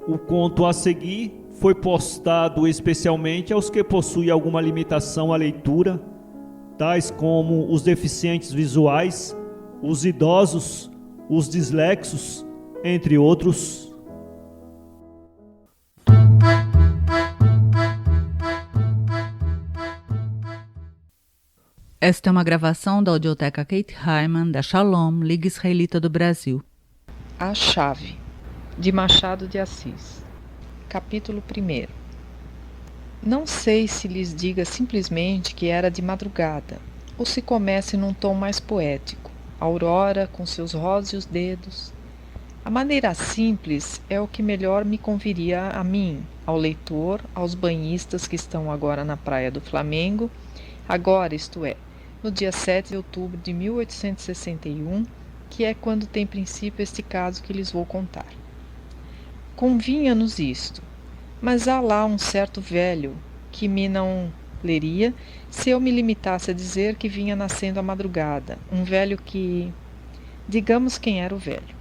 O conto a seguir foi postado especialmente aos que possuem alguma limitação à leitura, tais como os deficientes visuais, os idosos, os dislexos, entre outros. Esta é uma gravação da Audioteca Kate Hyman, da Shalom, Liga Israelita do Brasil. A Chave, de Machado de Assis. Capítulo 1. Não sei se lhes diga simplesmente que era de madrugada, ou se comece num tom mais poético, aurora com seus róseos dedos. A maneira simples é o que melhor me conviria a mim, ao leitor, aos banhistas que estão agora na praia do Flamengo, agora, isto é, no dia 7 de outubro de 1861, que é quando tem princípio este caso que lhes vou contar. Convinha-nos isto, mas há lá um certo velho que me não leria se eu me limitasse a dizer que vinha nascendo a madrugada, um velho que... Digamos quem era o velho.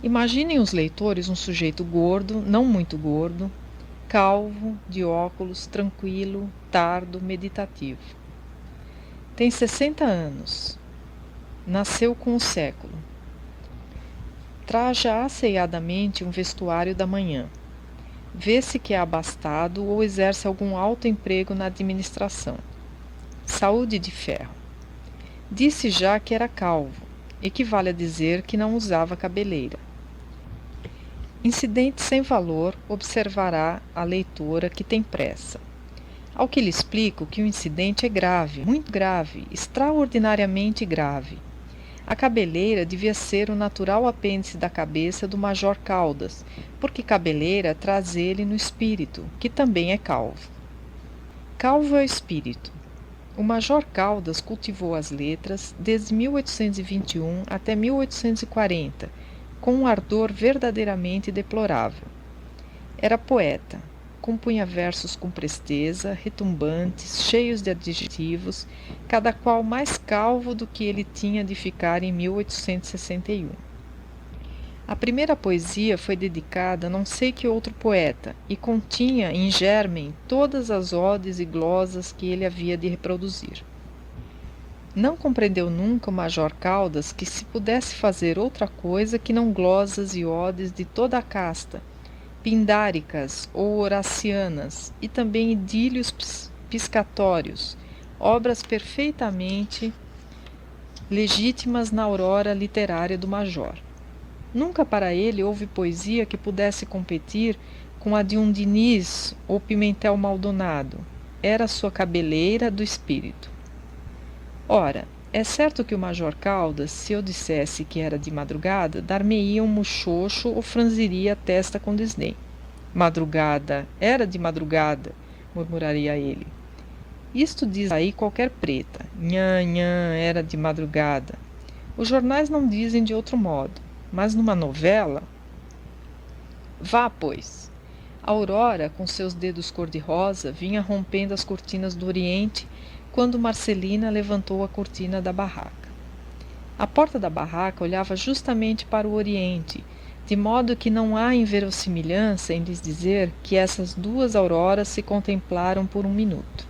Imaginem os leitores um sujeito gordo, não muito gordo, calvo, de óculos, tranquilo, tardo, meditativo. Tem 60 anos. Nasceu com o século. Traja asseadamente um vestuário da manhã. Vê-se que é abastado ou exerce algum alto emprego na administração. Saúde de ferro. Disse já que era calvo, equivale a dizer que não usava cabeleira. Incidente sem valor, observará a leitora que tem pressa. Ao que lhe explico que o incidente é grave, muito grave, extraordinariamente grave. A cabeleira devia ser o natural apêndice da cabeça do Major Caldas, porque cabeleira traz ele no espírito, que também é calvo. Calvo é o espírito. O Major Caldas cultivou as letras desde 1821 até 1840, com um ardor verdadeiramente deplorável. Era poeta. Compunha versos com presteza, retumbantes, cheios de adjetivos, cada qual mais calvo do que ele tinha de ficar em 1861. A primeira poesia foi dedicada a não sei que outro poeta e continha em germen todas as odes e glosas que ele havia de reproduzir. Não compreendeu nunca o Major Caldas que se pudesse fazer outra coisa que não glosas e odes de toda a casta, pindáricas ou horacianas, e também idílios piscatórios, obras perfeitamente legítimas na aurora literária do Major. Nunca para ele houve poesia que pudesse competir com a de um Diniz ou Pimentel Maldonado. Era sua cabeleira do espírito. Ora, é certo que o Major Caldas, se eu dissesse que era de madrugada, dar-me-ia um muxoxo ou franziria a testa com desdém. Madrugada, era de madrugada, murmuraria ele. Isto diz aí qualquer preta. Nhã, nhã, era de madrugada. Os jornais não dizem de outro modo, mas numa novela... Vá, pois. A Aurora, com seus dedos cor-de-rosa, vinha rompendo as cortinas do Oriente quando Marcelina levantou a cortina da barraca. A porta da barraca olhava justamente para o Oriente, de modo que não há inverossimilhança em lhes dizer que essas duas auroras se contemplaram por um minuto.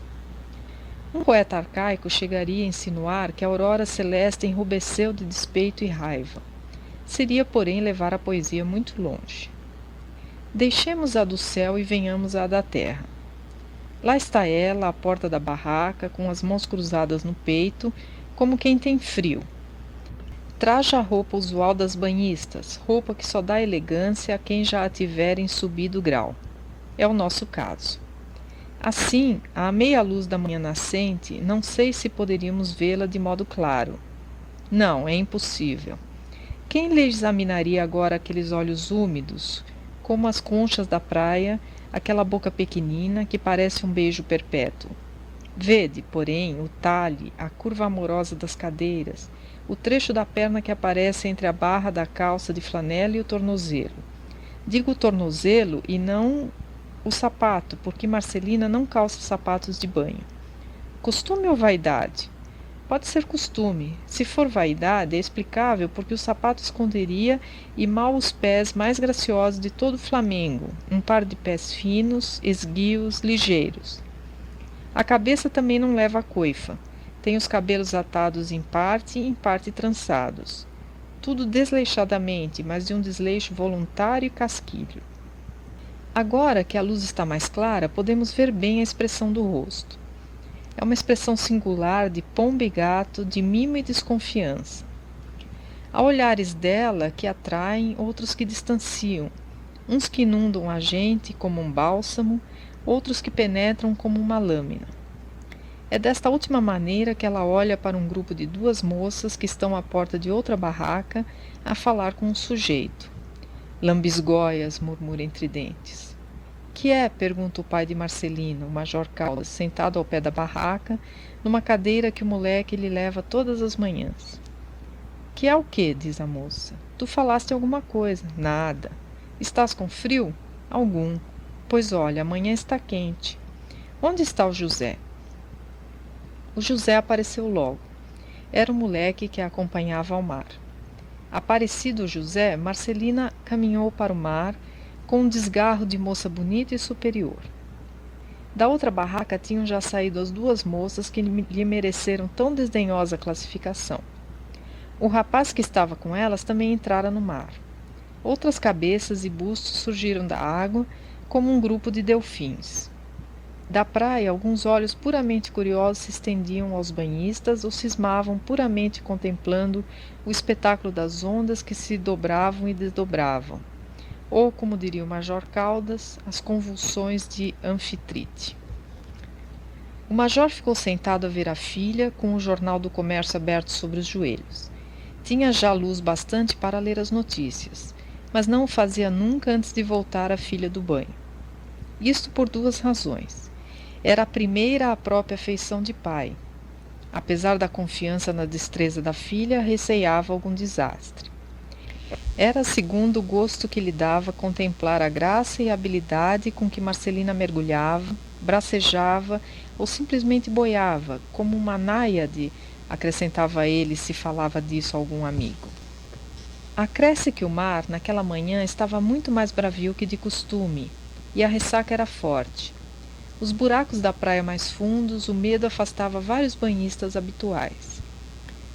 Um poeta arcaico chegaria a insinuar que a aurora celeste enrubesceu de despeito e raiva. Seria, porém, levar a poesia muito longe. Deixemos a do céu e venhamos à da terra. Lá está ela, à porta da barraca, com as mãos cruzadas no peito, como quem tem frio. Traja a roupa usual das banhistas, roupa que só dá elegância a quem já a tiver em subido grau. É o nosso caso. Assim, à meia luz da manhã nascente, não sei se poderíamos vê-la de modo claro. Não, é impossível. Quem lhe examinaria agora aqueles olhos úmidos, como as conchas da praia, aquela boca pequenina que parece um beijo perpétuo? Vede, porém, o talhe, a curva amorosa das cadeiras, o trecho da perna que aparece entre a barra da calça de flanela e o tornozelo. Digo tornozelo e não o sapato, porque Marcelina não calça sapatos de banho. Costume ou vaidade? Pode ser costume. Se for vaidade, é explicável porque o sapato esconderia e mal os pés mais graciosos de todo o Flamengo, um par de pés finos, esguios, ligeiros. A cabeça também não leva a coifa. Tem os cabelos atados em parte trançados. Tudo desleixadamente, mas de um desleixo voluntário e casquilho. Agora que a luz está mais clara, podemos ver bem a expressão do rosto. É uma expressão singular de pomba e gato, de mimo e desconfiança. Há olhares dela que atraem, outros que distanciam, uns que inundam a gente como um bálsamo, outros que penetram como uma lâmina. É desta última maneira que ela olha para um grupo de duas moças que estão à porta de outra barraca a falar com um sujeito. Lambisgóias, murmura entre dentes. Que é? Pergunta o pai de Marcelina, o Major Caldas, sentado ao pé da barraca, numa cadeira que o moleque lhe leva todas as manhãs. Que é o quê? Diz a moça. Tu falaste alguma coisa. Nada. Estás com frio? Algum. Pois olha, amanhã está quente. Onde está o José? O José apareceu logo. Era o moleque que a acompanhava ao mar. Aparecido o José, Marcelina caminhou para o mar com um desgarro de moça bonita e superior. Da outra barraca tinham já saído as duas moças que lhe mereceram tão desdenhosa classificação. O rapaz que estava com elas também entrara no mar. Outras cabeças e bustos surgiram da água como um grupo de delfins. Da praia, alguns olhos puramente curiosos se estendiam aos banhistas ou cismavam puramente contemplando o espetáculo das ondas que se dobravam e desdobravam, ou, como diria o Major Caldas, as convulsões de Anfitrite. O Major ficou sentado a ver a filha, com o Jornal do Comércio aberto sobre os joelhos. Tinha já luz bastante para ler as notícias, mas não o fazia nunca antes de voltar a filha do banho. Isto por duas razões. Era a primeira a própria afeição de pai. Apesar da confiança na destreza da filha, receava algum desastre. Era a segunda o gosto que lhe dava contemplar a graça e a habilidade com que Marcelina mergulhava, bracejava ou simplesmente boiava, como uma náiade, acrescentava ele se falava disso a algum amigo. Acresce que o mar, naquela manhã, estava muito mais bravio que de costume, e a ressaca era forte. Os buracos da praia mais fundos, o medo afastava vários banhistas habituais.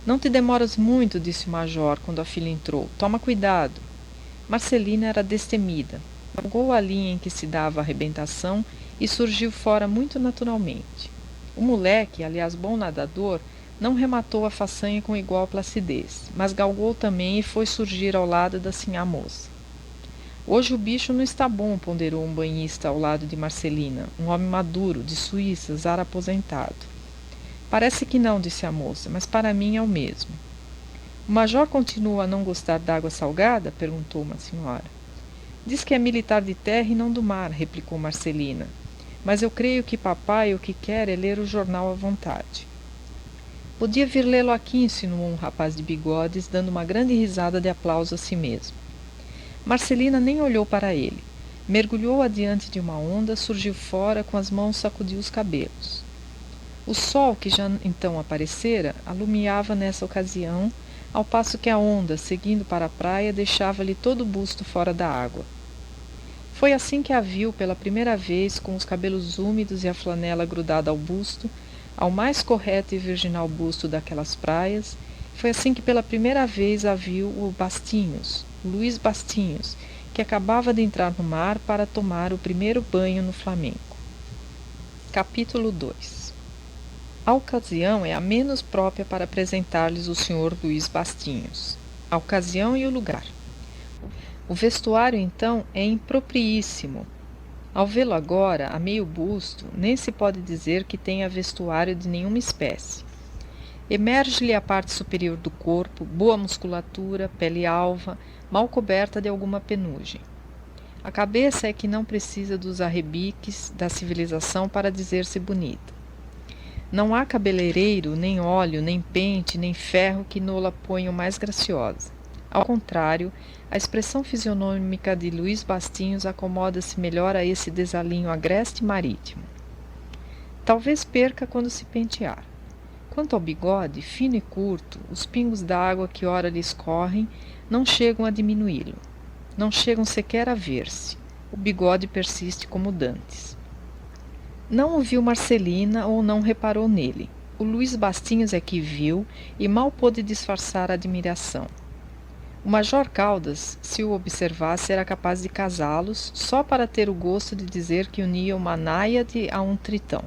Não te demoras muito, disse o major, quando a filha entrou. Toma cuidado. Marcelina era destemida. Largou a linha em que se dava a arrebentação e surgiu fora muito naturalmente. O moleque, aliás bom nadador, não rematou a façanha com igual placidez, mas galgou também e foi surgir ao lado da sinhá moça. Hoje o bicho não está bom, ponderou um banhista ao lado de Marcelina, um homem maduro, de Suíça, zar aposentado. Parece que não, disse a moça, mas para mim é o mesmo. O major continua a não gostar d'água salgada? Perguntou uma senhora. Diz que é militar de terra e não do mar, replicou Marcelina. Mas eu creio que papai o que quer é ler o jornal à vontade. Podia vir lê-lo aqui, insinuou um rapaz de bigodes, dando uma grande risada de aplauso a si mesmo. Marcelina nem olhou para ele. Mergulhou adiante de uma onda, surgiu fora, com as mãos sacudiu os cabelos. O sol, que já então aparecera, alumiava nessa ocasião, ao passo que a onda, seguindo para a praia, deixava-lhe todo o busto fora da água. Foi assim que a viu pela primeira vez, com os cabelos úmidos e a flanela grudada ao busto, ao mais correto e virginal busto daquelas praias. Foi assim que pela primeira vez a viu o Bastinhos, Luís Bastinhos, que acabava de entrar no mar para tomar o primeiro banho no Flamengo. Capítulo 2. A ocasião é a menos própria para apresentar-lhes o Sr. Luís Bastinhos. A ocasião e o lugar. O vestuário, então, é impropriíssimo. Ao vê-lo agora, a meio busto, nem se pode dizer que tenha vestuário de nenhuma espécie. Emerge-lhe a parte superior do corpo, boa musculatura, pele alva, mal coberta de alguma penugem. A cabeça é que não precisa dos arrebiques da civilização para dizer-se bonita. Não há cabeleireiro, nem óleo, nem pente, nem ferro que no-la ponham mais graciosa. Ao contrário, a expressão fisionômica de Luís Bastinhos acomoda-se melhor a esse desalinho agreste e marítimo. Talvez perca quando se pentear. Quanto ao bigode, fino e curto, os pingos d'água que ora lhe escorrem não chegam a diminuí-lo. Não chegam sequer a ver-se. O bigode persiste como dantes. Não o viu Marcelina ou não reparou nele. O Luís Bastinhos é que viu e mal pôde disfarçar a admiração. O Major Caldas, se o observasse, era capaz de casá-los só para ter o gosto de dizer que unia uma náiade a um tritão.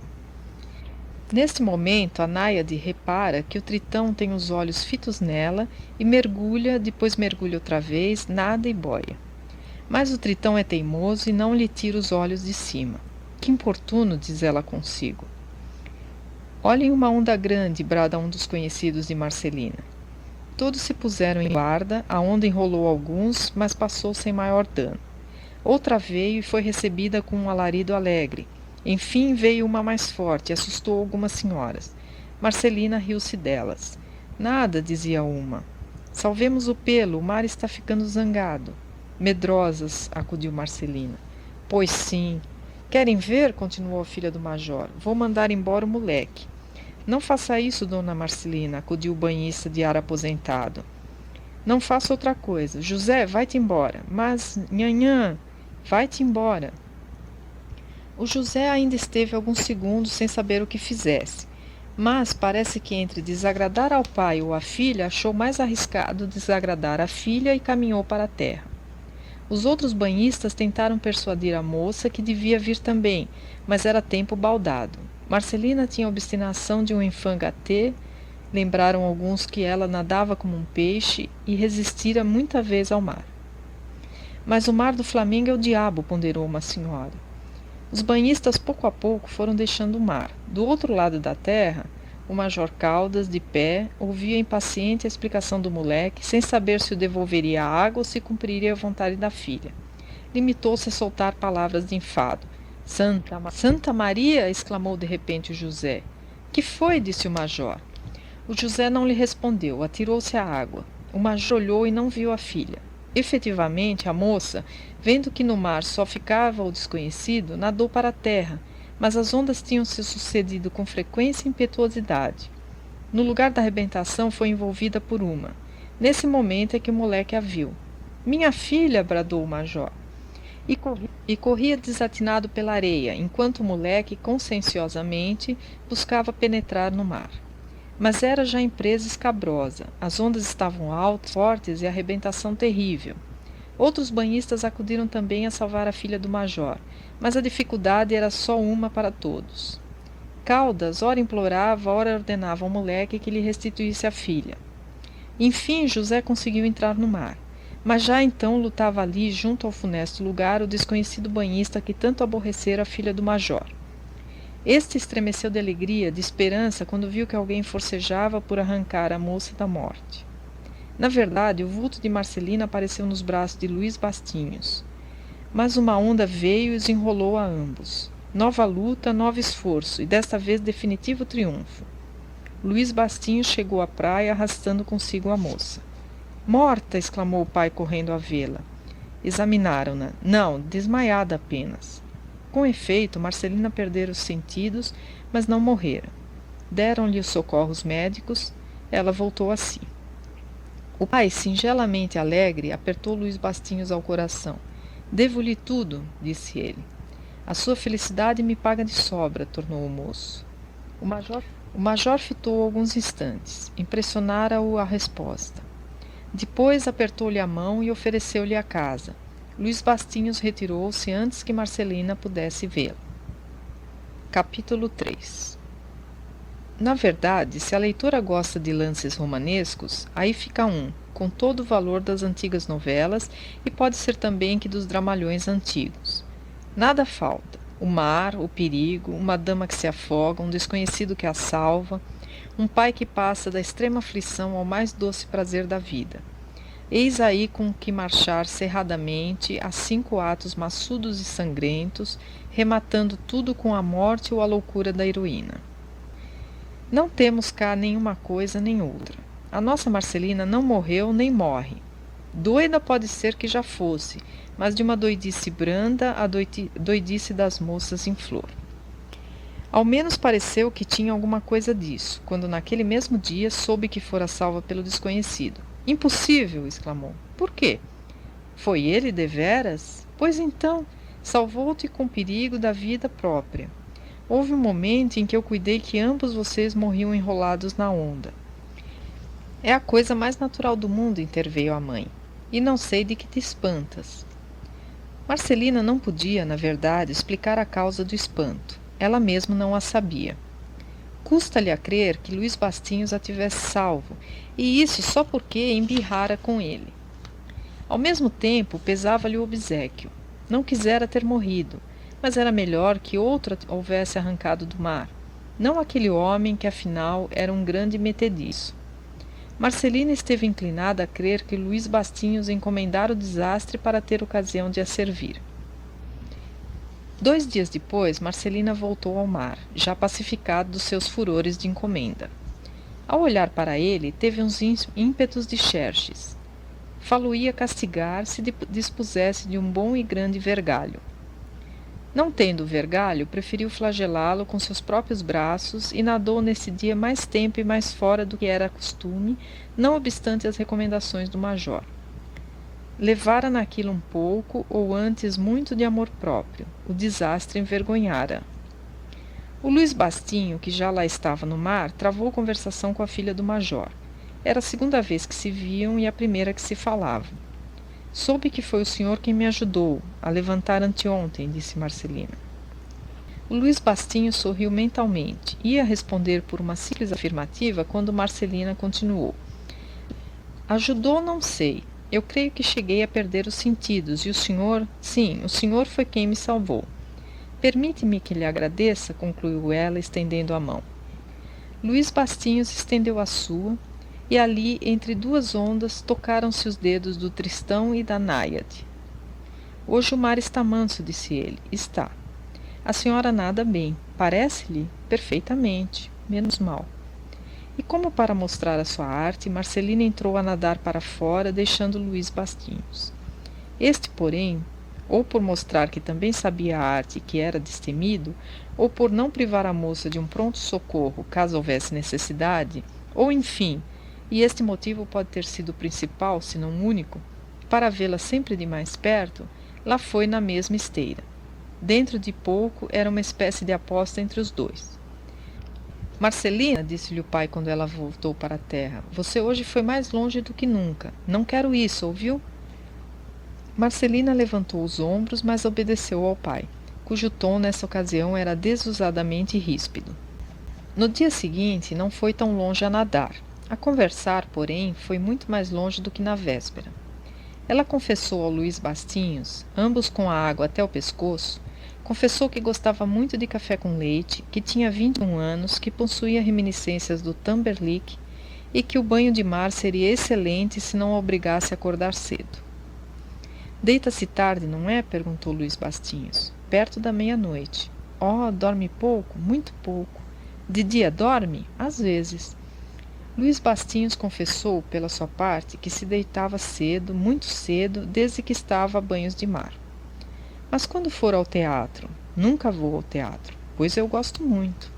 Neste momento, a náiade repara que o tritão tem os olhos fitos nela e mergulha, depois mergulha outra vez, nada e boia. Mas o tritão é teimoso e não lhe tira os olhos de cima. Que importuno, diz ela consigo. Olhem uma onda grande, brada um dos conhecidos de Marcelina. Todos se puseram em guarda, a onda enrolou alguns, mas passou sem maior dano. Outra veio e foi recebida com um alarido alegre. Enfim veio uma mais forte e assustou algumas senhoras. Marcelina riu-se delas. Nada, dizia uma. Salvemos o pelo, o mar está ficando zangado. Medrosas, acudiu Marcelina. Pois sim. Querem ver? Continuou a filha do major. Vou mandar embora o moleque. Não faça isso, dona Marcelina, acudiu o banhista de ar aposentado. Não faça outra coisa. José, vai-te embora. Mas, nhanhã, vai-te embora. O José ainda esteve alguns segundos sem saber o que fizesse, mas parece que entre desagradar ao pai ou à filha, achou mais arriscado desagradar a filha e caminhou para a terra. Os outros banhistas tentaram persuadir a moça que devia vir também, mas era tempo baldado. Marcelina tinha a obstinação de um enfant gâté, lembraram alguns que ela nadava como um peixe e resistira muita vez ao mar. Mas o mar do Flamengo é o diabo, ponderou uma senhora. Os banhistas, pouco a pouco, foram deixando o mar. Do outro lado da terra, o Major Caldas, de pé, ouvia impaciente a explicação do moleque, sem saber se o devolveria a água ou se cumpriria a vontade da filha. Limitou-se a soltar palavras de enfado. Santa Maria! Exclamou de repente o José. Que foi? Disse o Major. O José não lhe respondeu, atirou-se à água. O Major olhou e não viu a filha. Efetivamente, a moça, vendo que no mar só ficava o desconhecido, nadou para a terra, mas as ondas tinham se sucedido com frequência e impetuosidade. No lugar da arrebentação foi envolvida por uma. Nesse momento é que o moleque a viu. Minha filha! Bradou o major. E corria desatinado pela areia, enquanto o moleque, conscienciosamente, buscava penetrar no mar. Mas era já empresa escabrosa. As ondas estavam altas, fortes e a arrebentação terrível. Outros banhistas acudiram também a salvar a filha do major, mas a dificuldade era só uma para todos. Caldas, ora implorava, ora ordenava ao moleque que lhe restituísse a filha. Enfim, José conseguiu entrar no mar, mas já então lutava ali, junto ao funesto lugar, o desconhecido banhista que tanto aborrecera a filha do major. Este estremeceu de alegria, de esperança, quando viu que alguém forcejava por arrancar a moça da morte. Na verdade, o vulto de Marcelina apareceu nos braços de Luís Bastinhos. Mas uma onda veio e os enrolou a ambos. Nova luta, novo esforço, e desta vez definitivo triunfo. Luís Bastinhos chegou à praia arrastando consigo a moça. Morta! Exclamou o pai correndo a vê-la. Examinaram-na. Não, desmaiada apenas. Com efeito, Marcelina perdera os sentidos, mas não morrera. Deram-lhe os socorros médicos, ela voltou a si. O pai, singelamente alegre, apertou Luís Bastinhos ao coração. Devo-lhe tudo, disse ele. A sua felicidade me paga de sobra, tornou o moço. O major fitou alguns instantes. Impressionara-o a resposta. Depois apertou-lhe a mão e ofereceu-lhe a casa. Luís Bastinhos retirou-se antes que Marcelina pudesse vê-lo. Capítulo 3. Na verdade, se a leitora gosta de lances romanescos, aí fica um, com todo o valor das antigas novelas e pode ser também que dos dramalhões antigos. Nada falta. O mar, o perigo, uma dama que se afoga, um desconhecido que a salva, um pai que passa da extrema aflição ao mais doce prazer da vida. Eis aí com que marchar cerradamente a 5 atos maçudos e sangrentos, rematando tudo com a morte ou a loucura da heroína. Não temos cá nenhuma coisa nem outra. A nossa Marcelina não morreu nem morre. Doida pode ser que já fosse, mas de uma doidice branda a doidice das moças em flor. Ao menos pareceu que tinha alguma coisa disso, quando naquele mesmo dia soube que fora salva pelo desconhecido. Impossível! Exclamou. Por quê? Foi ele deveras? Pois então, salvou-te com perigo da vida própria. Houve um momento em que eu cuidei que ambos vocês morriam enrolados na onda. É a coisa mais natural do mundo, interveio a mãe. E não sei de que te espantas. Marcelina não podia, na verdade, explicar a causa do espanto. Ela mesma não a sabia. Custa-lhe a crer que Luís Bastinhos a tivesse salvo, e isso só porque embirrara com ele. Ao mesmo tempo, pesava-lhe o obséquio. Não quisera ter morrido, mas era melhor que outro houvesse arrancado do mar. Não aquele homem que, afinal, era um grande metediço. Marcelina esteve inclinada a crer que Luís Bastinhos encomendara o desastre para ter ocasião de a servir. 2 dias depois, Marcelina voltou ao mar, já pacificado dos seus furores de encomenda. Ao olhar para ele, teve uns ímpetos de Xerxes. Falo-ia castigar se dispusesse de um bom e grande vergalho. Não tendo vergalho, preferiu flagelá-lo com seus próprios braços e nadou nesse dia mais tempo e mais fora do que era costume, não obstante as recomendações do major. Levara naquilo um pouco, ou antes muito de amor próprio. O desastre envergonhara. O Luís Bastinho, que já lá estava no mar, travou conversação com a filha do major. Era a segunda vez que se viam e a primeira que se falavam. Soube que foi o senhor quem me ajudou a levantar anteontem, disse Marcelina. O Luís Bastinho sorriu mentalmente. Ia responder por uma simples afirmativa quando Marcelina continuou. Ajudou, não sei. Eu creio que cheguei a perder os sentidos, e o senhor... Sim, o senhor foi quem me salvou. Permite-me que lhe agradeça, concluiu ela, estendendo a mão. Luís Bastinhos estendeu a sua, e ali, entre 2 ondas, tocaram-se os dedos do Tristão e da Náiade. Hoje o mar está manso, disse ele. Está. A senhora nada bem. Parece-lhe? Perfeitamente. Menos mal. E como para mostrar a sua arte, Marcelina entrou a nadar para fora, deixando Luís Bastinhos. Este, porém, ou por mostrar que também sabia a arte e que era destemido, ou por não privar a moça de um pronto socorro, caso houvesse necessidade, ou enfim, e este motivo pode ter sido o principal, se não único, para vê-la sempre de mais perto, lá foi na mesma esteira. Dentro de pouco era uma espécie de aposta entre os dois. Marcelina, disse-lhe o pai quando ela voltou para a terra, você hoje foi mais longe do que nunca. Não quero isso, ouviu? Marcelina levantou os ombros, mas obedeceu ao pai, cujo tom nessa ocasião era desusadamente ríspido. No dia seguinte não foi tão longe a nadar. A conversar, porém, foi muito mais longe do que na véspera. Ela confessou ao Luís Bastinhos, ambos com a água até o pescoço, confessou que gostava muito de café com leite, que tinha 21 anos, que possuía reminiscências do Tamberlik e que o banho de mar seria excelente se não a obrigasse a acordar cedo. Deita-se tarde, não é? Perguntou Luís Bastinhos. Perto da meia-noite. Oh, dorme pouco? Muito pouco. De dia dorme? Às vezes. Luís Bastinhos confessou, pela sua parte, que se deitava cedo, muito cedo, desde que estava a banhos de mar. Mas quando for ao teatro? Nunca vou ao teatro, pois eu gosto muito.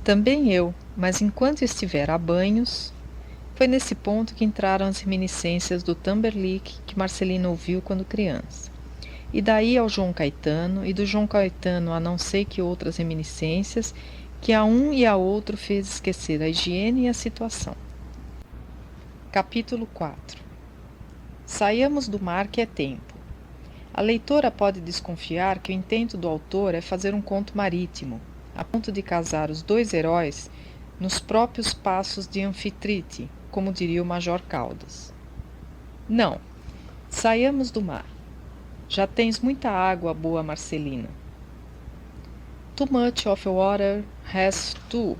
Também eu, mas enquanto estiver a banhos... Foi nesse ponto que entraram as reminiscências do Tamberlik que Marcelina ouviu quando criança. E daí ao João Caetano, e do João Caetano a não sei que outras reminiscências, que a um e a outro fez esquecer a higiene e a situação. Capítulo 4. Saiamos do mar que é tempo. A leitora pode desconfiar que o intento do autor é fazer um conto marítimo, a ponto de casar os 2 heróis nos próprios passos de Anfitrite, como diria o Major Caldas. Não, saiamos do mar. Já tens muita água, boa Marcelina. Too much of water has tu,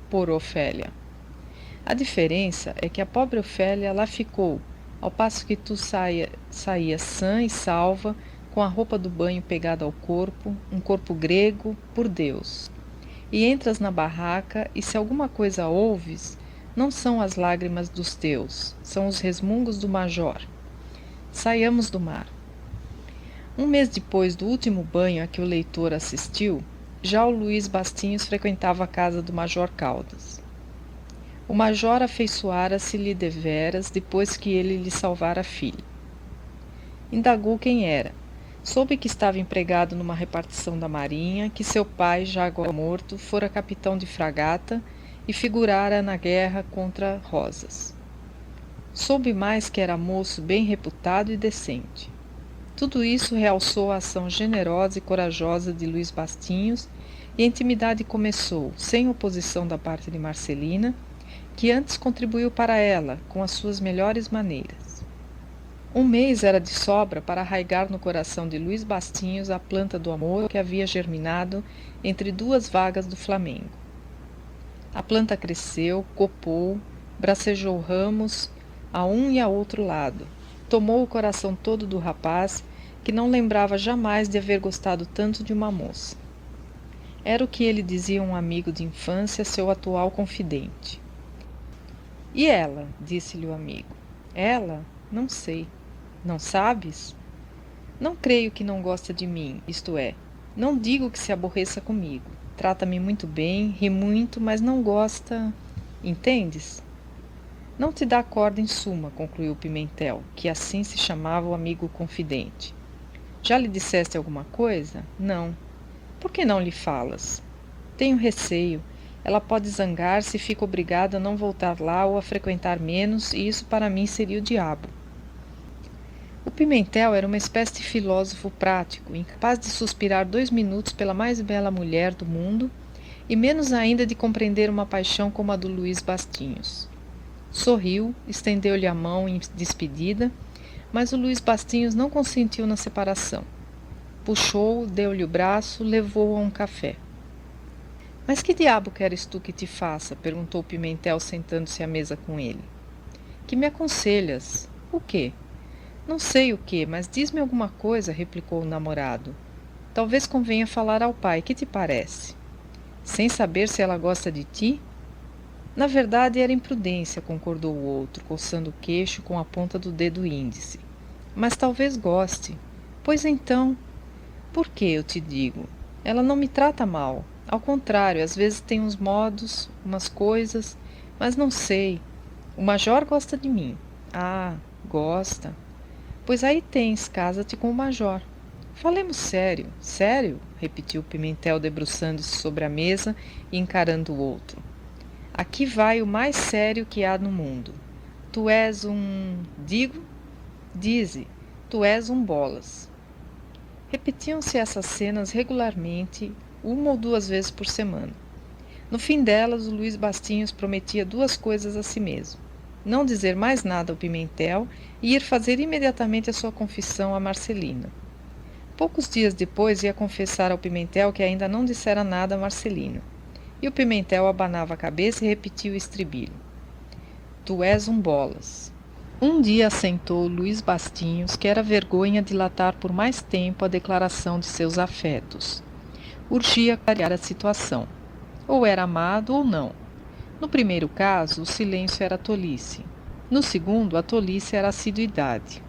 por Ofélia. A diferença é que a pobre Ofélia lá ficou, ao passo que tu saías sã e salva, com a roupa do banho pegada ao corpo, um corpo grego, por Deus. E entras na barraca, e se alguma coisa ouves, não são as lágrimas dos teus, são os resmungos do major. Saiamos do mar. Um mês depois do último banho a que o leitor assistiu, Já o Luís Bastinhos frequentava a casa do Major Caldas. O major afeiçoara-se-lhe deveras depois que ele lhe salvara a filha. Indagou quem era. Soube que estava empregado numa repartição da Marinha, que seu pai, já agora morto, fora capitão de fragata e figurara na guerra contra Rosas. Soube mais que era moço bem reputado e decente. Tudo isso realçou a ação generosa e corajosa de Luís Bastinhos, e a intimidade começou, sem oposição da parte de Marcelina, que antes contribuiu para ela, com as suas melhores maneiras. Um mês era de sobra para arraigar no coração de Luís Bastinhos a planta do amor que havia germinado entre duas vagas do Flamengo. A planta cresceu, copou, bracejou ramos a um e a outro lado. Tomou o coração todo do rapaz, que não lembrava jamais de haver gostado tanto de uma moça. Era o que ele dizia a um amigo de infância, seu atual confidente. E ela? Disse-lhe o amigo. Ela? Não sei. Não sabes? Não creio que não goste de mim, isto é, não digo que se aborreça comigo. Trata-me muito bem, ri muito, mas não gosta... Entendes? Não te dá corda em suma, concluiu Pimentel, que assim se chamava o amigo confidente. Já lhe disseste alguma coisa? Não. Por que não lhe falas? Tenho receio. Ela pode zangar-se e fica obrigada a não voltar lá ou a frequentar menos, e isso para mim seria o diabo. O Pimentel era uma espécie de filósofo prático, incapaz de suspirar 2 minutos pela mais bela mulher do mundo, e menos ainda de compreender uma paixão como a do Luís Bastinhos. Sorriu, estendeu-lhe a mão em despedida, mas o Luís Bastinhos não consentiu na separação. Puxou-o, deu-lhe o braço, levou-o a um café. Mas que diabo queres tu que te faça? Perguntou Pimentel, sentando-se à mesa com ele. Que me aconselhas? O quê? Não sei o que, mas diz-me alguma coisa, replicou o namorado. Talvez convenha falar ao pai, que te parece? Sem saber se ela gosta de ti? Na verdade era imprudência, concordou o outro, coçando o queixo com a ponta do dedo índice. Mas talvez goste. Pois então... Por que, eu te digo? Ela não me trata mal. Ao contrário, às vezes tem uns modos, umas coisas, mas não sei. O major gosta de mim. Ah, gosta. Pois aí tens, casa-te com o major. Falemos sério. Sério? Repetiu Pimentel, debruçando-se sobre a mesa e encarando o outro. Aqui vai o mais sério que há no mundo. Tu és um... Digo? Dize, tu és um bolas. Repetiam-se essas cenas regularmente, 1 ou 2 vezes por semana. No fim delas, o Luís Bastinhos prometia 2 coisas a si mesmo. Não dizer mais nada ao Pimentel e ir fazer imediatamente a sua confissão a Marcelina. Poucos dias depois ia confessar ao Pimentel que ainda não dissera nada a Marcelina. E o Pimentel abanava a cabeça e repetia o estribilho. Tu és um bolas. Um dia assentou Luís Bastinhos, que era vergonha dilatar por mais tempo a declaração de seus afetos. Urgia clarear a situação. Ou era amado ou não. No primeiro caso, o silêncio era tolice. No segundo, a tolice era assiduidade.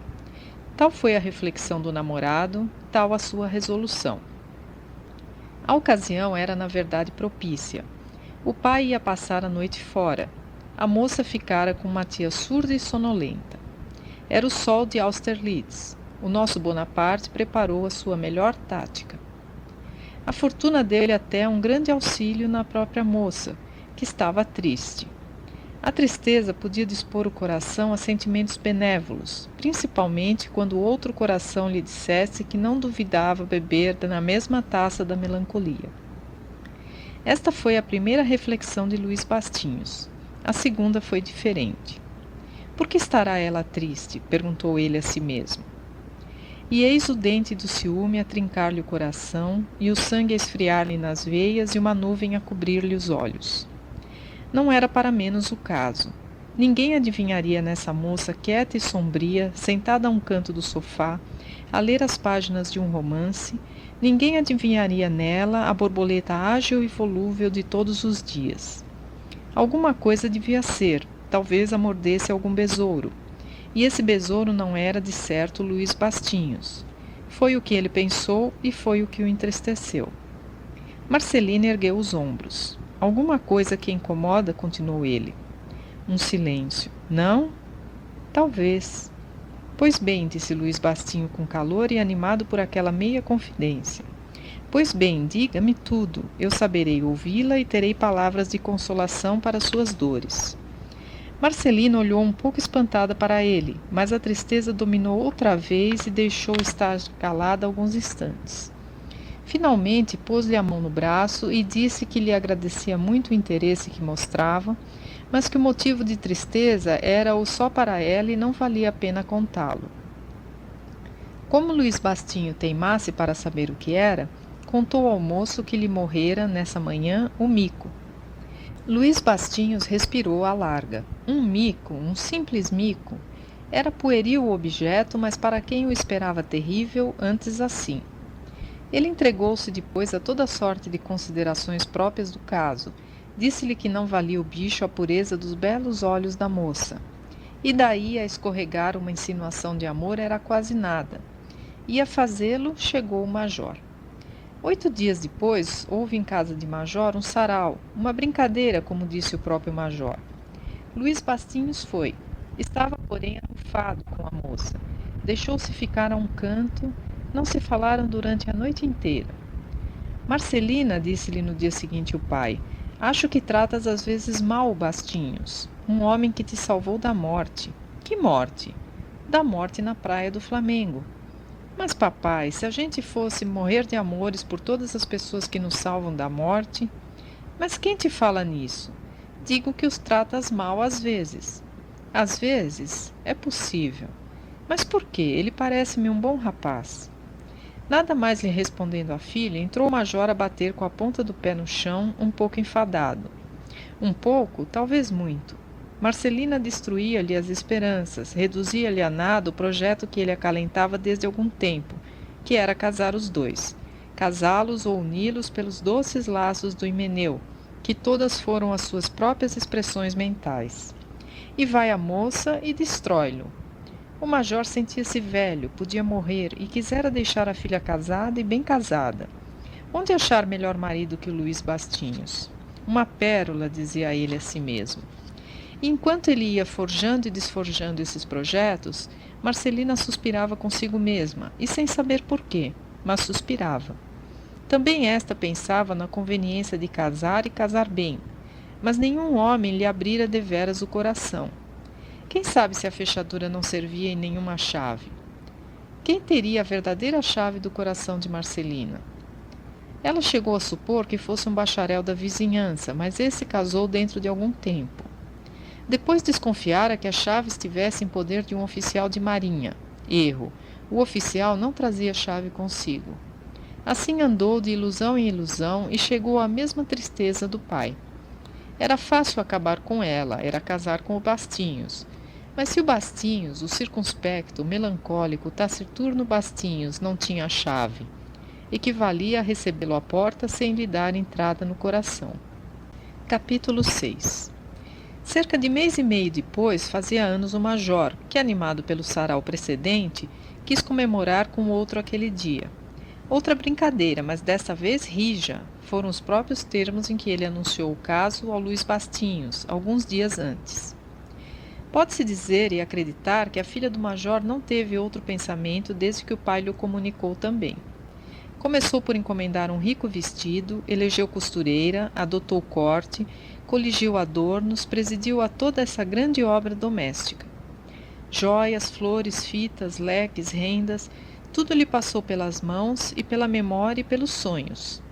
Tal foi a reflexão do namorado, tal a sua resolução. A ocasião era, na verdade, propícia. O pai ia passar a noite fora. A moça ficara com uma tia surda e sonolenta. Era o sol de Austerlitz. O nosso Bonaparte preparou a sua melhor tática. A fortuna dele até um grande auxílio na própria moça, que estava triste. A tristeza podia dispor o coração a sentimentos benévolos, principalmente quando o outro coração lhe dissesse que não duvidava beber na mesma taça da melancolia. Esta foi a primeira reflexão de Luís Bastinhos. A segunda foi diferente. Por que estará ela triste? Perguntou ele a si mesmo. E eis o dente do ciúme a trincar-lhe o coração, e o sangue a esfriar-lhe nas veias e uma nuvem a cobrir-lhe os olhos. Não era para menos o caso. Ninguém adivinharia nessa moça quieta e sombria, sentada a um canto do sofá, a ler as páginas de um romance, ninguém adivinharia nela a borboleta ágil e volúvel de todos os dias. Alguma coisa devia ser, talvez a mordesse algum besouro. E esse besouro não era, de certo, Luís Bastinhos. Foi o que ele pensou e foi o que o entristeceu. Marcelina ergueu os ombros. Alguma coisa que incomoda, continuou ele. Um silêncio. Não? Talvez. Pois bem, disse Luís Bastinho com calor e animado por aquela meia confidência. Pois bem, diga-me tudo. Eu saberei ouvi-la e terei palavras de consolação para suas dores. Marcelina olhou um pouco espantada para ele, mas a tristeza dominou outra vez e deixou estar calada alguns instantes. Finalmente, pôs-lhe a mão no braço e disse que lhe agradecia muito o interesse que mostrava, mas que o motivo de tristeza era-o só para ela e não valia a pena contá-lo. Como Luís Bastinho teimasse para saber o que era, contou ao moço que lhe morrera, nessa manhã, o mico. Luís Bastinhos respirou à larga. Um mico, um simples mico. Era pueril o objeto, mas para quem o esperava terrível, antes assim. Ele entregou-se depois a toda sorte de considerações próprias do caso. Disse-lhe que não valia o bicho a pureza dos belos olhos da moça. E daí a escorregar uma insinuação de amor era quase nada. E a fazê-lo chegou o major. 8 dias depois, houve em casa de Major um sarau, uma brincadeira, como disse o próprio Major. Luís Bastinhos foi. Estava, porém, arrufado com a moça. Deixou-se ficar a um canto, não se falaram durante a noite inteira. Marcelina, disse-lhe no dia seguinte o pai, acho que tratas às vezes mal o Bastinhos, um homem que te salvou da morte. Que morte? Da morte na praia do Flamengo. Mas, papai, se a gente fosse morrer de amores por todas as pessoas que nos salvam da morte... Mas quem te fala nisso? Digo que os tratas mal às vezes. Às vezes? É possível. Mas por quê? Ele parece-me um bom rapaz. Nada mais lhe respondendo a filha, entrou o major a bater com a ponta do pé no chão, um pouco enfadado. Um pouco, talvez muito. Marcelina destruía-lhe as esperanças, reduzia-lhe a nada o projeto que ele acalentava desde algum tempo, que era casar os dois, casá-los ou uni-los pelos doces laços do himeneu, que todas foram as suas próprias expressões mentais. E vai a moça e destrói-lo. O major sentia-se velho, podia morrer e quisera deixar a filha casada e bem casada. Onde achar melhor marido que o Luís Bastinhos? Uma pérola, dizia ele a si mesmo. E enquanto ele ia forjando e desforjando esses projetos, Marcelina suspirava consigo mesma, e sem saber porquê, mas suspirava. Também esta pensava na conveniência de casar e casar bem, mas nenhum homem lhe abrira deveras o coração. Quem sabe se a fechadura não servia em nenhuma chave? Quem teria a verdadeira chave do coração de Marcelina? Ela chegou a supor que fosse um bacharel da vizinhança, mas esse casou dentro de algum tempo. Depois desconfiara que a chave estivesse em poder de um oficial de marinha. Erro. O oficial não trazia chave consigo. Assim andou de ilusão em ilusão e chegou à mesma tristeza do pai. Era fácil acabar com ela, era casar com o Bastinhos. Mas se o Bastinhos, o circunspecto, o melancólico, taciturno Bastinhos, não tinha a chave, equivalia a recebê-lo à porta sem lhe dar entrada no coração. Capítulo 6. Cerca de mês e meio depois, fazia anos o major, que, animado pelo sarau precedente, quis comemorar com outro aquele dia. Outra brincadeira, mas desta vez rija, foram os próprios termos em que ele anunciou o caso ao Luís Bastinhos, alguns dias antes. Pode-se dizer e acreditar que a filha do major não teve outro pensamento desde que o pai lhe o comunicou também. Começou por encomendar um rico vestido, elegeu costureira, adotou corte, coligiu adornos, presidiu a toda essa grande obra doméstica. Joias, flores, fitas, leques, rendas, tudo lhe passou pelas mãos e pela memória e pelos sonhos.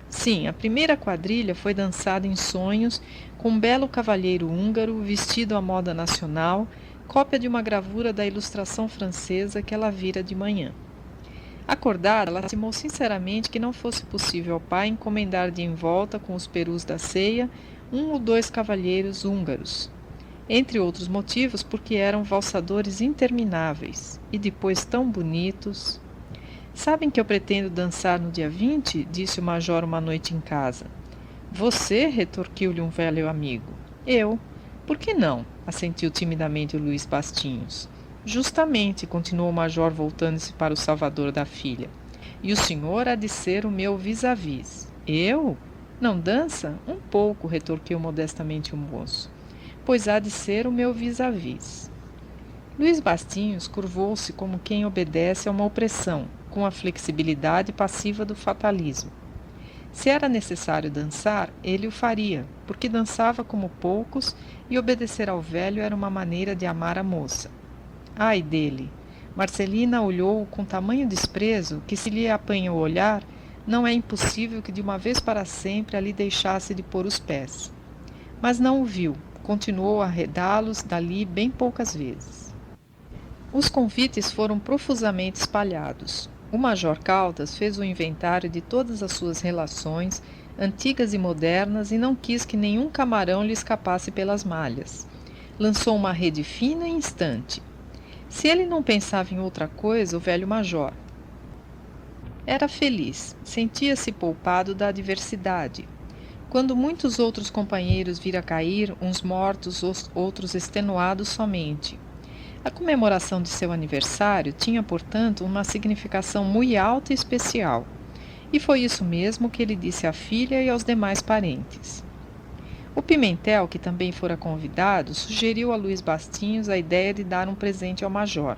Sim, a primeira quadrilha foi dançada em sonhos com um belo cavalheiro húngaro vestido à moda nacional, cópia de uma gravura da ilustração francesa que ela vira de manhã. Acordada, ela estimou sinceramente que não fosse possível ao pai encomendar de envolta com os perus da ceia 1 ou 2 cavalheiros húngaros, entre outros motivos porque eram valsadores intermináveis e depois tão bonitos. Sabem que eu pretendo dançar no dia 20? Disse o major uma noite em casa. Você? Retorquiu-lhe um velho amigo. Eu. Por que não? Assentiu timidamente o Luís Bastinhos. Justamente, continuou o major voltando-se para o salvador da filha. E o senhor há de ser o meu vis-à-vis. Eu? Não dança? Um pouco, retorquiu modestamente o moço, pois há de ser o meu vis-à-vis. Luís Bastinhos curvou-se como quem obedece a uma opressão, com a flexibilidade passiva do fatalismo. Se era necessário dançar, ele o faria, porque dançava como poucos e obedecer ao velho era uma maneira de amar a moça. Ai dele! Marcelina olhou-o com tamanho desprezo que, se lhe apanha o olhar, não é impossível que de uma vez para sempre ali deixasse de pôr os pés. Mas não o viu, continuou a arredá-los dali bem poucas vezes. Os convites foram profusamente espalhados. O Major Caldas fez o inventário de todas as suas relações, antigas e modernas, e não quis que nenhum camarão lhe escapasse pelas malhas. Lançou uma rede fina e instante. Se ele não pensava em outra coisa, o velho major era feliz, sentia-se poupado da adversidade. Quando muitos outros companheiros vira cair, uns mortos, outros extenuados somente. A comemoração de seu aniversário tinha, portanto, uma significação muito alta e especial. E foi isso mesmo que ele disse à filha e aos demais parentes. O Pimentel, que também fora convidado, sugeriu a Luís Bastinhos a ideia de dar um presente ao major.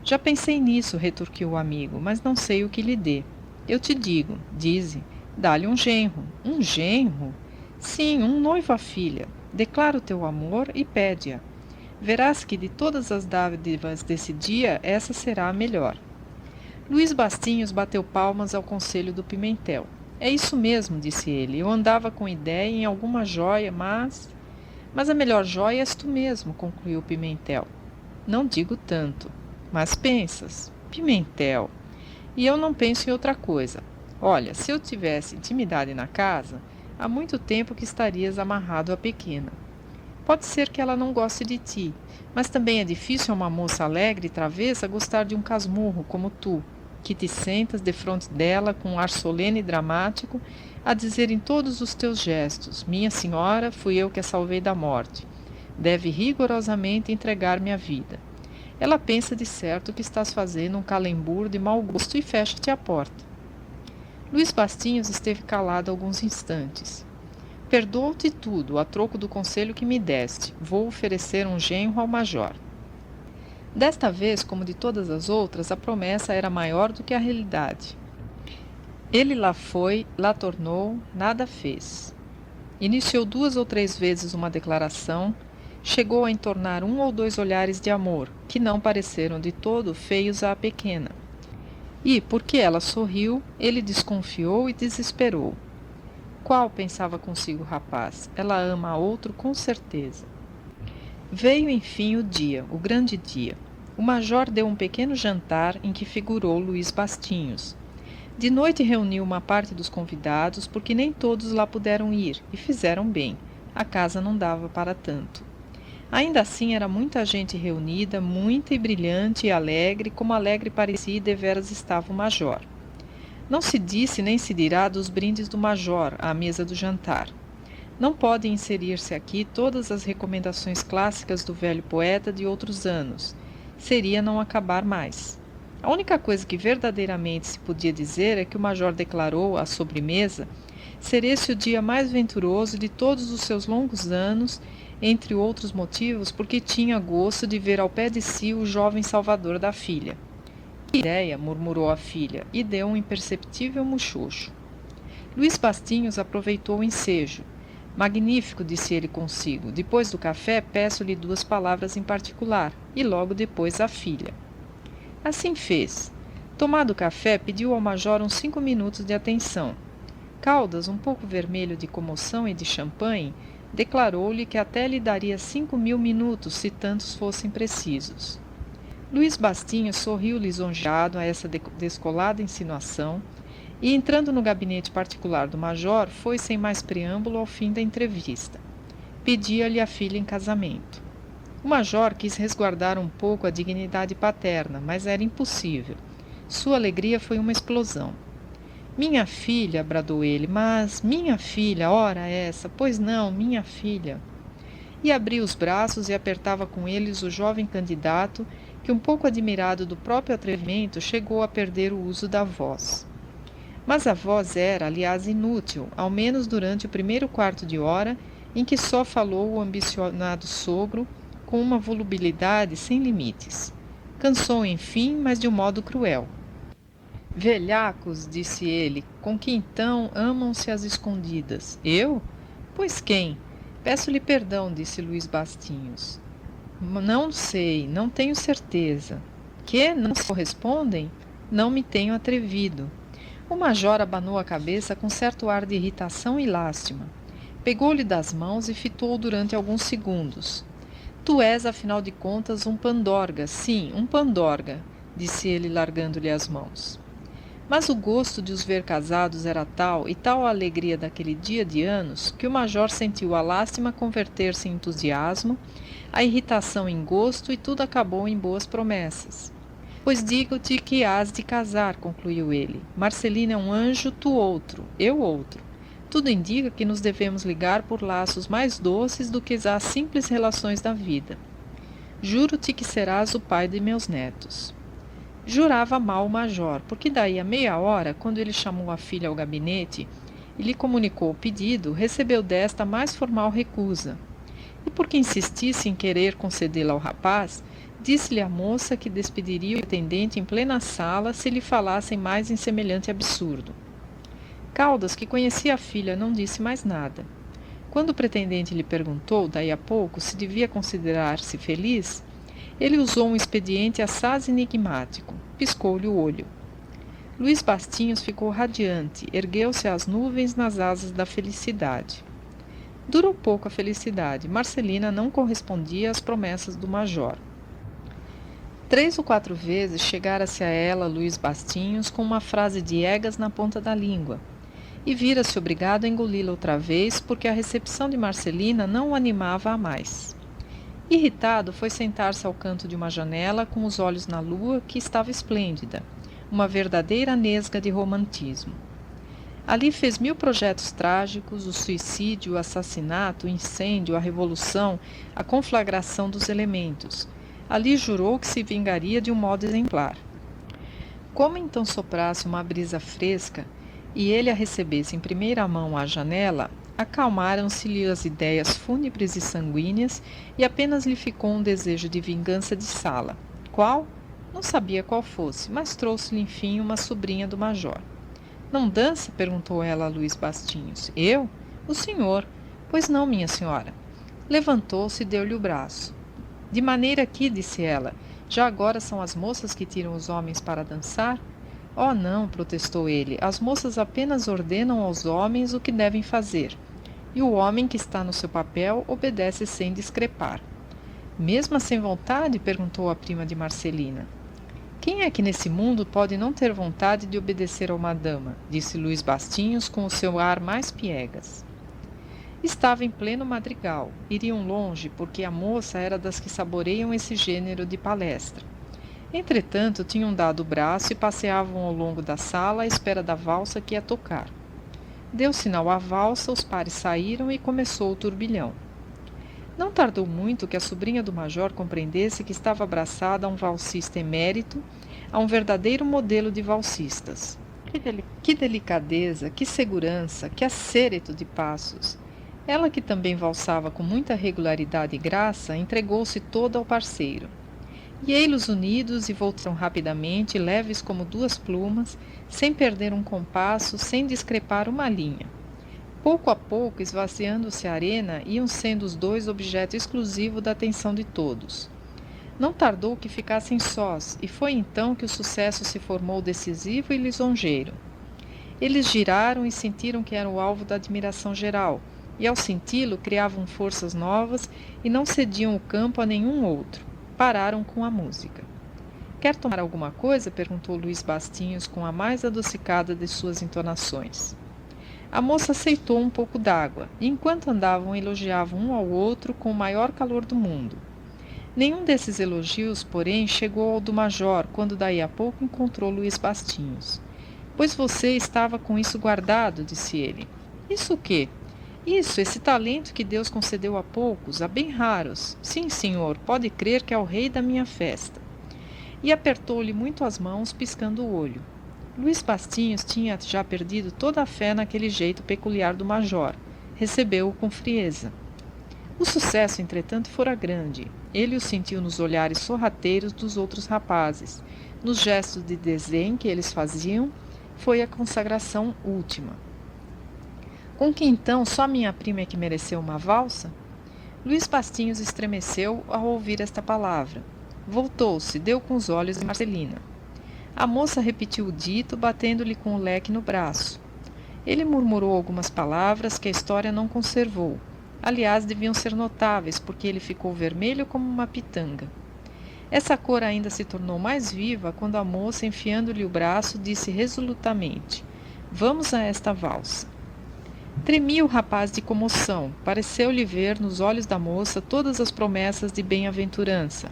Já pensei nisso, retorquiu o amigo, mas não sei o que lhe dê. Eu te digo, dize, dá-lhe um genro. Um genro? Sim, um noivo à filha. Declara o teu amor e pede-a. Verás que de todas as dádivas desse dia, essa será a melhor. Luís Bastinhos bateu palmas ao conselho do Pimentel. É isso mesmo, disse ele. Eu andava com ideia em alguma joia, mas a melhor joia és tu mesmo, concluiu Pimentel. Não digo tanto. Mas pensas. Pimentel. E eu não penso em outra coisa. Olha, se eu tivesse intimidade na casa, há muito tempo que estarias amarrado à pequena. Pode ser que ela não goste de ti, mas também é difícil a uma moça alegre e travessa gostar de um casmurro como tu, que te sentas defronte dela com um ar solene e dramático, a dizer em todos os teus gestos: minha senhora, fui eu que a salvei da morte. Deve rigorosamente entregar-me a vida. Ela pensa de certo que estás fazendo um calembur de mau gosto e fecha-te a porta. Luís Bastinhos esteve calado alguns instantes. Perdoo-te tudo, a troco do conselho que me deste. Vou oferecer um genro ao major. Desta vez, como de todas as outras, a promessa era maior do que a realidade. Ele lá foi, lá tornou, nada fez. Iniciou 2 ou 3 vezes uma declaração, chegou a entornar 1 ou 2 olhares de amor, que não pareceram de todo feios à pequena. E, porque ela sorriu, ele desconfiou e desesperou. Qual, pensava consigo o rapaz, ela ama a outro com certeza. Veio, enfim, o dia, o grande dia. O major deu um pequeno jantar em que figurou Luís Bastinhos. De noite reuniu uma parte dos convidados, porque nem todos lá puderam ir, e fizeram bem. A casa não dava para tanto. Ainda assim era muita gente reunida, muita e brilhante e alegre, como alegre parecia e deveras estava o major. Não se disse nem se dirá dos brindes do major à mesa do jantar. Não podem inserir-se aqui todas as recomendações clássicas do velho poeta de outros anos. Seria não acabar mais. A única coisa que verdadeiramente se podia dizer é que o major declarou, à sobremesa, ser esse o dia mais venturoso de todos os seus longos anos, entre outros motivos porque tinha gosto de ver ao pé de si o jovem salvador da filha. Que ideia, murmurou a filha, e deu um imperceptível muxoxo. Luís Bastinhos aproveitou o ensejo. Magnífico, disse ele consigo. Depois do café, peço-lhe 2 palavras em particular, e logo depois à filha. Assim fez. Tomado o café, pediu ao major uns 5 minutos de atenção. Caldas, um pouco vermelho de comoção e de champanhe, declarou-lhe que até lhe daria 5.000 minutos, se tantos fossem precisos. Luís Bastinhos sorriu lisonjeado a essa descolada insinuação, e, entrando no gabinete particular do major, foi sem mais preâmbulo ao fim da entrevista. Pedia-lhe a filha em casamento. O major quis resguardar um pouco a dignidade paterna, mas era impossível. Sua alegria foi uma explosão. Minha filha, bradou ele, mas minha filha, ora essa, pois não, minha filha. E abria os braços e apertava com eles o jovem candidato, que, um pouco admirado do próprio atrevimento, chegou a perder o uso da voz. Mas a voz era, aliás, inútil, ao menos durante o primeiro quarto de hora, em que só falou o ambicionado sogro com uma volubilidade sem limites. Cansou, enfim, mas de um modo cruel. Velhacos, disse ele, com que então amam-se às escondidas? Eu? Pois quem? Peço-lhe perdão, disse Luís Bastinhos. Não sei, não tenho certeza. Que? Não se correspondem? Não me tenho atrevido. O major abanou a cabeça com certo ar de irritação e lástima. Pegou-lhe das mãos e fitou durante alguns segundos. Tu és, afinal de contas, um pandorga, sim, um pandorga, disse ele, largando-lhe as mãos. Mas o gosto de os ver casados era tal, e tal a alegria daquele dia de anos, que o major sentiu a lástima converter-se em entusiasmo, a irritação em gosto, e tudo acabou em boas promessas. Pois digo-te que hás de casar, concluiu ele. Marcelina é um anjo, tu outro, eu outro. Tudo indica que nos devemos ligar por laços mais doces do que as simples relações da vida. Juro-te que serás o pai de meus netos. Jurava mal o major, porque daí a meia hora, quando ele chamou a filha ao gabinete e lhe comunicou o pedido, recebeu desta a mais formal recusa. E porque insistisse em querer concedê-la ao rapaz, disse-lhe a moça que despediria o atendente em plena sala se lhe falassem mais em semelhante absurdo. Caldas, que conhecia a filha, não disse mais nada. Quando o pretendente lhe perguntou, daí a pouco, se devia considerar-se feliz, ele usou um expediente assaz enigmático. Piscou-lhe o olho. Luís Bastinhos ficou radiante, ergueu-se às nuvens nas asas da felicidade. Durou pouco a felicidade. Marcelina não correspondia às promessas do major. 3 ou 4 vezes chegara-se a ela Luís Bastinhos com uma frase diegas na ponta da língua, e vira-se obrigado a engoli-la outra vez, porque a recepção de Marcelina não o animava a mais. Irritado, foi sentar-se ao canto de uma janela com os olhos na lua, que estava esplêndida, uma verdadeira nesga de romantismo. Ali fez 1000 projetos trágicos, o suicídio, o assassinato, o incêndio, a revolução, a conflagração dos elementos. Ali jurou que se vingaria de um modo exemplar. Como então soprasse uma brisa fresca e ele a recebesse em primeira mão à janela, acalmaram-se-lhe as ideias fúnebres e sanguíneas e apenas lhe ficou um desejo de vingança de sala. Qual? Não sabia qual fosse, mas trouxe-lhe enfim uma sobrinha do major. Não dança? Perguntou ela a Luís Bastinhos. Eu? O senhor. Pois não, minha senhora. Levantou-se e deu-lhe o braço. De maneira que, disse ela, já agora são as moças que tiram os homens para dançar? Oh, não, protestou ele, as moças apenas ordenam aos homens o que devem fazer, e o homem que está no seu papel obedece sem discrepar. Mesmo sem vontade? Perguntou a prima de Marcelina. Quem é que nesse mundo pode não ter vontade de obedecer a uma dama? Disse Luís Bastinhos com o seu ar mais piegas. Estava em pleno madrigal. Iriam longe, porque a moça era das que saboreiam esse gênero de palestra. Entretanto, tinham dado o braço e passeavam ao longo da sala à espera da valsa que ia tocar. Deu sinal à valsa, os pares saíram e começou o turbilhão. Não tardou muito que a sobrinha do major compreendesse que estava abraçada a um valsista emérito, a um verdadeiro modelo de valsistas. Que delicadeza, que segurança, que acéreto de passos! Ela, que também valsava com muita regularidade e graça, entregou-se toda ao parceiro. E ei-los unidos e voltaram rapidamente, leves como 2 plumas, sem perder um compasso, sem discrepar uma linha. Pouco a pouco, esvaziando-se a arena, iam sendo os 2 objeto exclusivo da atenção de todos. Não tardou que ficassem sós, e foi então que o sucesso se formou decisivo e lisonjeiro. Eles giraram e sentiram que eram o alvo da admiração geral, e ao senti-lo criavam forças novas e não cediam o campo a nenhum outro. Pararam com a música. Quer tomar alguma coisa? Perguntou Luís Bastinhos com a mais adocicada de suas entonações. A moça aceitou um pouco d'água, e enquanto andavam elogiavam um ao outro com o maior calor do mundo. Nenhum desses elogios, porém, chegou ao do major, quando daí a pouco encontrou Luís Bastinhos. Pois você estava com isso guardado, disse ele. Isso o quê? Isso, esse talento que Deus concedeu a poucos, a bem raros. Sim, senhor, pode crer que é o rei da minha festa. E apertou-lhe muito as mãos, piscando o olho. Luís Bastinhos tinha já perdido toda a fé naquele jeito peculiar do major. Recebeu-o com frieza. O sucesso, entretanto, fora grande. Ele o sentiu nos olhares sorrateiros dos outros rapazes, nos gestos de desdém que eles faziam. Foi a consagração última. Com que então só minha prima é que mereceu uma valsa? Luís Bastinhos estremeceu ao ouvir esta palavra. Voltou-se, deu com os olhos em Marcelina. A moça repetiu o dito, batendo-lhe com o leque no braço. Ele murmurou algumas palavras que a história não conservou. Aliás, deviam ser notáveis, porque ele ficou vermelho como uma pitanga. Essa cor ainda se tornou mais viva quando a moça, enfiando-lhe o braço, disse resolutamente: "Vamos a esta valsa." Tremia o rapaz de comoção. Pareceu-lhe ver nos olhos da moça todas as promessas de bem-aventurança.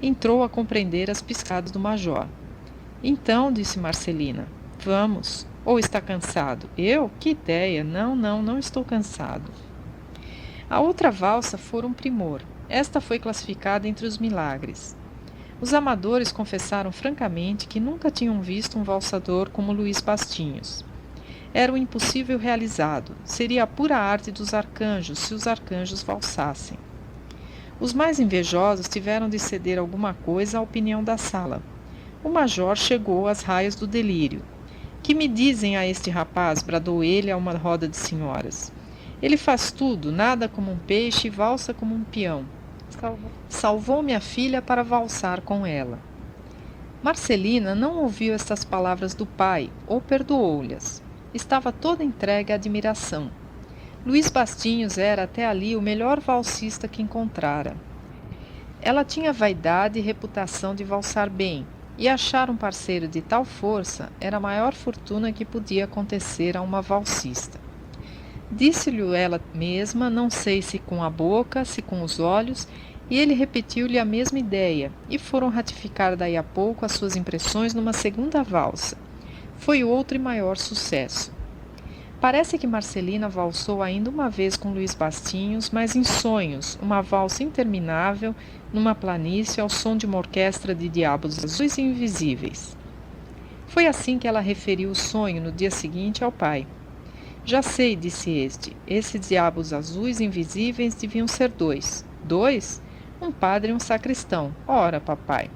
Entrou a compreender as piscadas do major. "Então", disse Marcelina, "vamos. Ou está cansado?" "Eu? Que ideia! Não estou cansado." A outra valsa fora um primor. Esta foi classificada entre os milagres. Os amadores confessaram francamente que nunca tinham visto um valsador como Luís Bastinhos. Era o impossível realizado. Seria a pura arte dos arcanjos, se os arcanjos valsassem. Os mais invejosos tiveram de ceder alguma coisa à opinião da sala. O major chegou às raias do delírio. "Que me dizem a este rapaz?" bradou ele a uma roda de senhoras. "Ele faz tudo, nada como um peixe e valsa como um peão. Salvou minha filha para valsar com ela." Marcelina não ouviu estas palavras do pai, ou perdoou-lhes. Estava toda entregue à admiração. Luís Bastinhos era até ali o melhor valsista que encontrara. Ela tinha vaidade e reputação de valsar bem, e achar um parceiro de tal força era a maior fortuna que podia acontecer a uma valsista. Disse-lhe ela mesma, não sei se com a boca, se com os olhos, e ele repetiu-lhe a mesma ideia, e foram ratificar daí a pouco as suas impressões numa segunda valsa. Foi outro e maior sucesso. Parece que Marcelina valsou ainda uma vez com Luís Bastinhos, mas em sonhos, uma valsa interminável, numa planície ao som de uma orquestra de diabos azuis e invisíveis. Foi assim que ela referiu o sonho no dia seguinte ao pai. "Já sei", disse este, "esses diabos azuis invisíveis deviam ser dois." "Dois? Um padre e um sacristão. Ora, papai."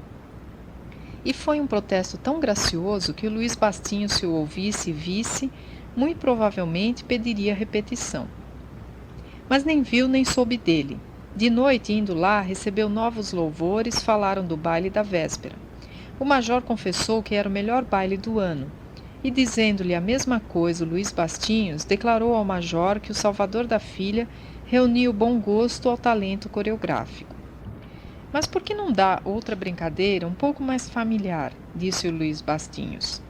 E foi um protesto tão gracioso que o Luís Bastinhos, se o ouvisse e visse, muito provavelmente pediria repetição. Mas nem viu nem soube dele. De noite, indo lá, recebeu novos louvores, falaram do baile da véspera. O major confessou que era o melhor baile do ano. E dizendo-lhe a mesma coisa, o Luís Bastinhos declarou ao major que o salvador da filha reunia o bom gosto ao talento coreográfico. "Mas por que não dá outra brincadeira um pouco mais familiar?" disse o Luís Bastinhos.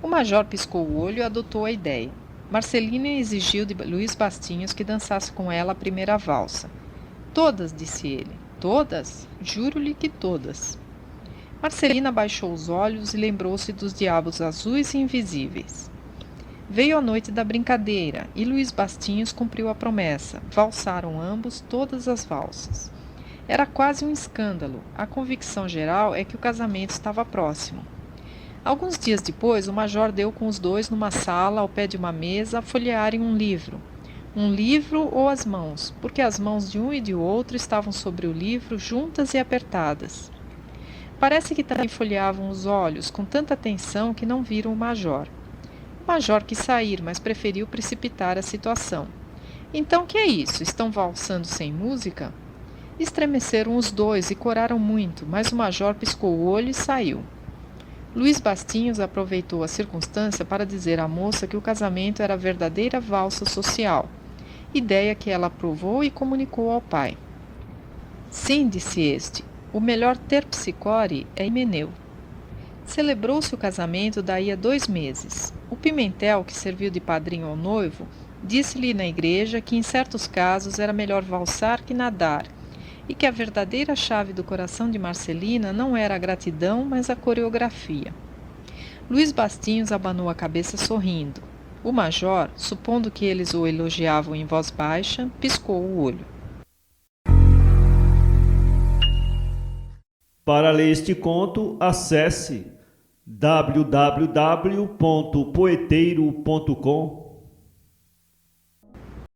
O major piscou o olho e adotou a ideia. Marcelina exigiu de Luís Bastinhos que dançasse com ela a primeira valsa. "Todas", disse ele. "Todas? Juro-lhe que todas." Marcelina baixou os olhos e lembrou-se dos diabos azuis e invisíveis. Veio a noite da brincadeira e Luís Bastinhos cumpriu a promessa. Valsaram ambos todas as valsas. Era quase um escândalo. A convicção geral é que o casamento estava próximo. Alguns dias depois, o major deu com os dois numa sala, ao pé de uma mesa, a folhearem um livro. Um livro ou as mãos, porque as mãos de um e de outro estavam sobre o livro, juntas e apertadas. Parece que também folheavam os olhos, com tanta atenção que não viram o major. O major quis sair, mas preferiu precipitar a situação. "Então, que é isso? Estão valsando sem música?" Estremeceram os dois e coraram muito, mas o major piscou o olho e saiu. Luís Bastinhos aproveitou a circunstância para dizer à moça que o casamento era a verdadeira valsa social, ideia que ela aprovou e comunicou ao pai. "Sim", disse este, "o melhor terpsicore é Himeneu." Celebrou-se o casamento daí a 2 meses. O Pimentel, que serviu de padrinho ao noivo, disse-lhe na igreja que em certos casos era melhor valsar que nadar, e que a verdadeira chave do coração de Marcelina não era a gratidão, mas a coreografia. Luís Bastinhos abanou a cabeça sorrindo. O major, supondo que eles o elogiavam em voz baixa, piscou o olho. Para ler este conto, acesse www.poeteiro.com